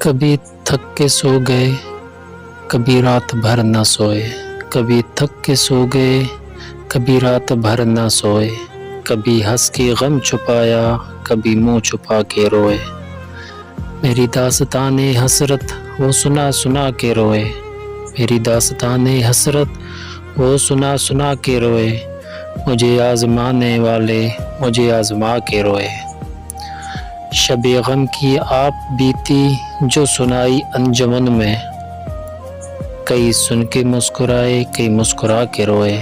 کبھی تھک کے سو گئے، کبھی رات بھر نہ سوئے، کبھی تھک کے سو گئے، کبھی رات بھر نہ سوئے، کبھی ہنس کے غم چھپایا، کبھی منہ چھپا کے روئے۔ میری داستان حسرت وہ سنا سنا کے روئے، میری داستان حسرت وہ سنا سنا کے روئے، مجھے آزمانے والے مجھے آزما کے روئے۔ شب غم کی آپ بیتی جو سنائی انجمن میں، کئی سن کے مسکرائے کئی مسکرا کے روئے۔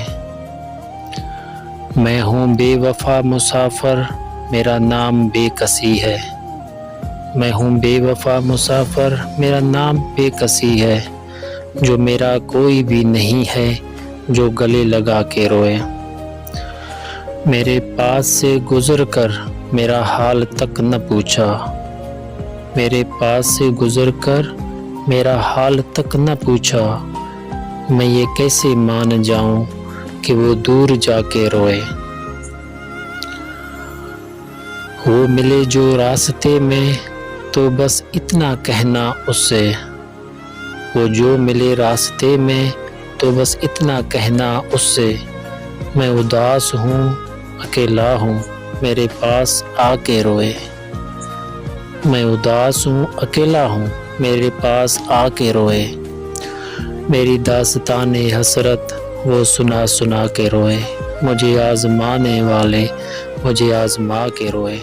میں ہوں بے وفا مسافر، میرا نام بے کسی ہے، میں ہوں بے وفا مسافر، میرا نام بے کسی ہے، جو میرا کوئی بھی نہیں ہے جو گلے لگا کے روئے۔ میرے پاس سے گزر کر میرا حال تک نہ پوچھا، میرے پاس سے گزر کر میرا حال تک نہ پوچھا، میں یہ کیسے مان جاؤں کہ وہ دور جا کے روئے۔ وہ ملے جو راستے میں تو بس اتنا کہنا اس سے، وہ جو ملے راستے میں تو بس اتنا کہنا اس سے، میں اداس ہوں اکیلا ہوں میرے پاس آ کے روئے۔ میں اداس ہوں اکیلا ہوں میرے پاس آ کے روئے۔ میری داستان حسرت وہ سنا سنا کے روئے، مجھے آزمانے والے مجھے آزما کے روئے۔